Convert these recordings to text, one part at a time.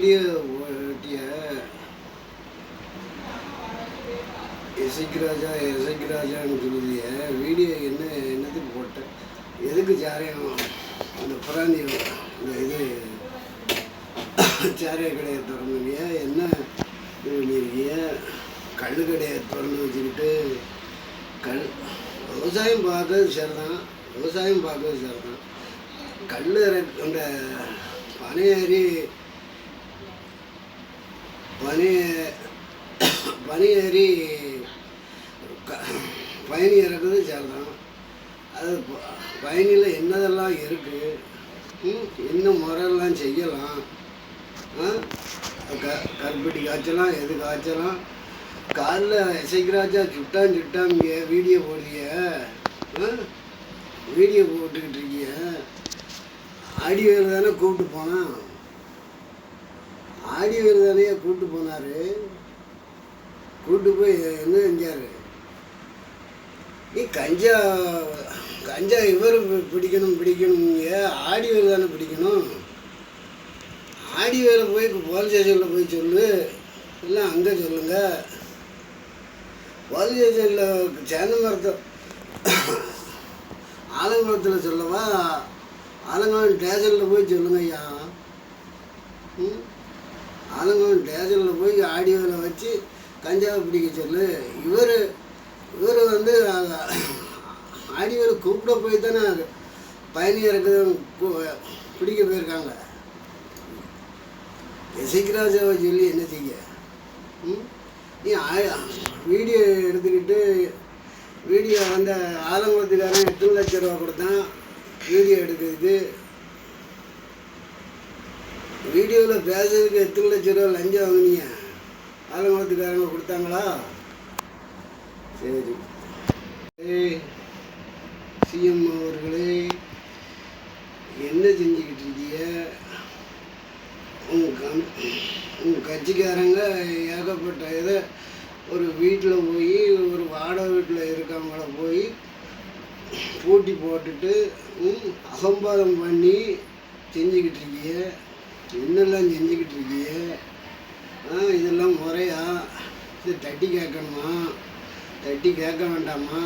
Video ஓட்டிய இசைக்கு ராஜான்னு சொல்லுதிய வீடியோ என்னத்துக்கு போட்டேன், எதுக்கு சாரையம் அந்த பிராந்தி இந்த இது சாரைய கடையை திறந்துங்க, என்ன இது பண்ணியிருக்கீங்க? கல் கடையை திறந்து வச்சுக்கிட்டு விவசாயம் பார்க்கறது சரிதான், கல் அந்த பனி ஏறி பயணி இறக்குது சரிதான். அது பயணியில் என்னதெல்லாம் இருக்குது, என்ன முறையெல்லாம் செய்யலாம், கருப்பட்டி காய்ச்சலாம், எது காய்ச்சலாம். காலைல இசைக்கு ராஜா சுட்டாங்க வீடியோ போட்டுக்கிட்டு இருக்கீங்க. ஆடியோவில் தானே கூப்பிட்டு போனான், கூப்பிட்டு போனார். கூப்பிட்டு போய் என்ன செஞ்சார்? நீ கஞ்சா இவர் பிடிக்கணுங்க, ஆடியோவில் தானே பிடிக்கணும். ஆடியோவில் போய் போலீஸ் ஸ்டேஷனில் போய் சொல்லு, இல்லை அங்கே சொல்லுங்க. போலீஸ் ஸ்டேஷனில் சேந்தமரத்தை ஆலங்குளத்தில் சொல்லவா, ஆலங்குளம் ஸ்டேஷனில் போய் சொல்லுங்க ஐயா. ஆலங்குளம் ஸ்டேஷனில் போய் ஆடியோவில் வச்சு கஞ்சாவை பிடிக்க சொல்லு. இவர் வந்து ஆடியோவில் கூப்பிட போய் தானே பயணி இறக்குது பிடிக்க போயிருக்காங்க. இசைக்கு ராஜாவை சொல்லி என்ன செய்ய? நீ வீடியோ எடுத்துக்கிட்டு வீடியோ வந்து ஆலங்குளத்துக்காரன் 8 லட்சம் ரூபா கொடுத்தான் வீடியோ எடுக்கிறதுக்கு. வீடியோவில் பேசுறதுக்கு 8 லட்சம் ரூபா லஞ்சம் வாங்கினீங்க, ஆலங்குளத்துக்காரங்க கொடுத்தாங்களா? சரி, சிஎம் அவர்களே என்ன செஞ்சுக்கிட்டு இருக்கீங்க? உங்கள் கட்சிக்காரங்க ஏகப்பட்ட இதை ஒரு வீட்டில் போய், ஒரு வாடகை வீட்டில் இருக்கவங்கள போய் போட்டி போட்டுட்டு அகம்பாதம் பண்ணி செஞ்சுக்கிட்டு இருக்கீங்க. என்னெல்லாம் செஞ்சுக்கிட்டு இருக்கீங்க? இதெல்லாம் முறையா? இது தட்டி கேட்கணுமா, தட்டி கேட்க வேண்டாமா?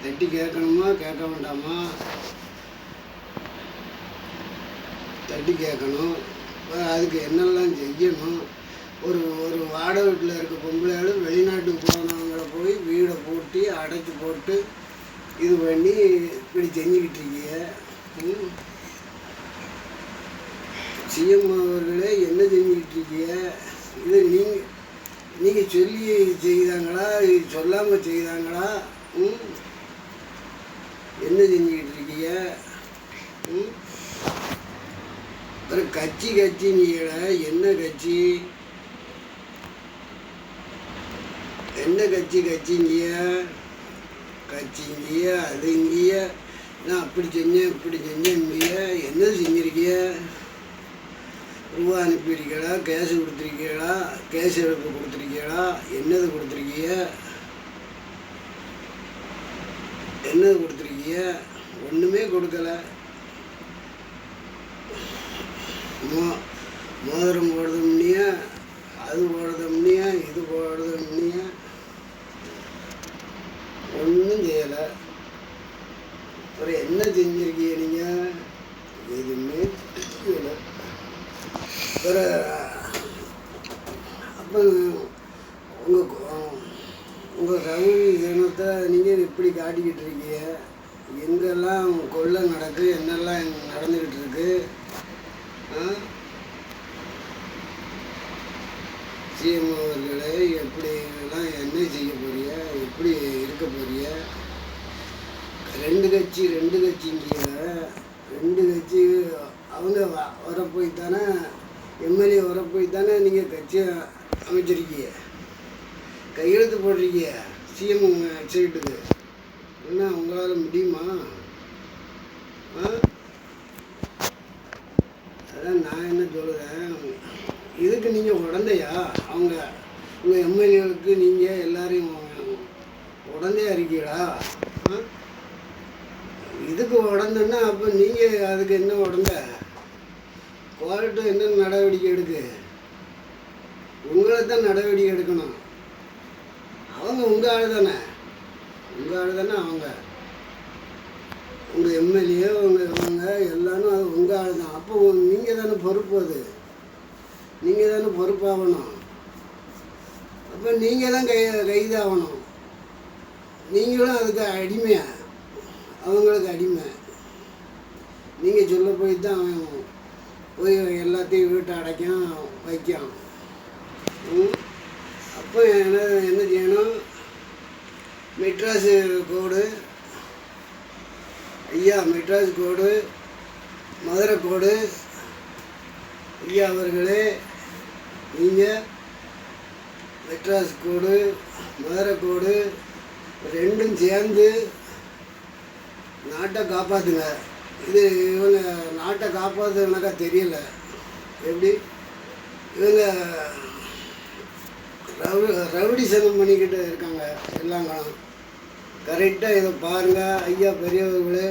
தட்டி கேட்கணுமா, கேட்க வேண்டாமா? தட்டி கேட்கணும். அதுக்கு என்னெல்லாம் செய்யணும்? ஒரு வாடகை வீட்டில் இருக்க பொம்பளையாலும் வெளிநாட்டுக்கு போனவங்களை போய் வீடை பூட்டி அடைச்சி போட்டு இது பண்ணி இப்படி செஞ்சுக்கிட்டு இருக்கீங்க. சிஎம் அவர்களே என்ன செஞ்சுக்கிட்டு இருக்கீங்க? இது நீங்கள் சொல்லி செய்தாங்களா, சொல்லாமல் செய்தாங்களா? என்ன செஞ்சுக்கிட்டு இருக்கீங்க? ஒரு கட்சிங்கிற என்ன கட்சி? கட்சிங்கிய அதுங்கிய நான் அப்படி செஞ்சேன் இப்படி செஞ்சேங்கிய என்ன செஞ்சிருக்கிய? ரூபா அனுப்பியிருக்கீங்களா, கேஷ் கொடுத்துருக்கீங்களா, கேஷ் எடுப்பு கொடுத்துருக்கீங்களா, என்னது கொடுத்துருக்கீங்க? ஒன்றுமே கொடுக்கலை. மோதிரம் போடுறதும்னியா, அது போடுறதும்னியா, இது போடுறதும்னியா, ஒன்றும் செய்யலை. அப்புறம் என்ன செஞ்சுருக்கீங்க நீங்கள்? எதுவுமே செய்யலை. அப்புறம் அப்போ உங்கள் ரவுடி தினத்தை நீங்கள் இப்படி காட்டிக்கிட்டு இருக்கீங்க. எங்கெல்லாம் கொள்ளை நடக்கு, என்னெல்லாம் நடந்துக்கிட்டு இருக்கு? சிஎம் அவர்களே எப்படிலாம் என்ன செய்ய போறிய, எப்படி இருக்க போறிய? ரெண்டு கட்சிங்கிற அவங்க வர போய் தானே, எம்எல்ஏ வர போய் தானே நீங்கள் கட்சியை அமைச்சிருக்கீங்க, கையெழுத்து போட்டிருக்கீங்க சிஎம் சைட்டுக்கு. என்ன உங்களால் முடியுமா? அதான் நான் என்ன சொல்லுறேன், இதுக்கு நீங்கள் உடந்தையா? உங்கள் எம்எல்ஏவுக்கு நீங்கள் எல்லாரையும் உடந்தையா இருக்கீங்களா? இதுக்கு உடந்தோன்னா அப்போ நீங்கள் அதுக்கு என்ன உடந்த? கோர்ட்டு என்ன நடவடிக்கை எடுக்கு? உங்களை தான் நடவடிக்கை எடுக்கணும். அவங்க உங்கள் ஆள் தானே, உங்கள் ஆள் தானே அவங்க. உங்கள் எம்எல்ஏ இவங்க எல்லாரும் அது உங்கள் ஆள் தான். அப்போ நீங்கள் தானே பொறுப்பு, அது நீங்கள் தானே பொறுப்பாகணும். அப்போ நீங்கள் தான் கைதாகணும். நீங்களும் அதுக்கு அடிமையா, அவங்களுக்கு அடிமை. நீங்கள் சொல்ல போய் தான் அவன் போய் எல்லாத்தையும் வீட்டை அடைக்கான் வைக்கான். அப்போ என்ன செய்யணும்? மெட்ராஸு கோடு ஐயா, மெட்ராஸ் கோடு, மதுரை கோடு ஐயா அவர்களே, நீங்கள் மெட்ராஸ் கோடு மதுரை கோடு ரெண்டும் சேர்ந்து நாட்டை காப்பாற்றுங்க. இது இவங்க நாட்டை காப்பாற்றுனாக்கா தெரியல எப்படி. இவங்க ரவுடிசனம் பண்ணிக்கிட்டு இருக்காங்க எல்லாம் காலம். கரெக்டாக இதை பாருங்கள் ஐயா பெரியவர்களே,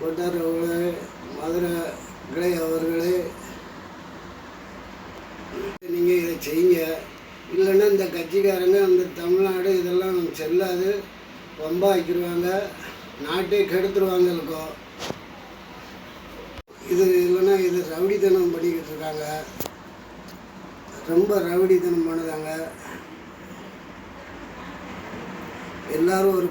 கொட்டார் அவர்களே, மதுரை கிளை அவர்களே, நீங்கள் இதை செய்யுங்க. இல்லைன்னா இந்த கட்சிக்காரங்க அந்த தமிழ்நாடு இதெல்லாம் செல்லாது, வம்பாக்கிடுவாங்க, நாட்டே கெடுத்துருவாங்க. இருக்கும் இது இல்லைன்னா இது ரவுடித்தனம் பண்ணிக்கிட்டு இருக்காங்க. ரொம்ப ரவுடித்தனம் பண்ணுதாங்க. எல்லாரும் ஒரு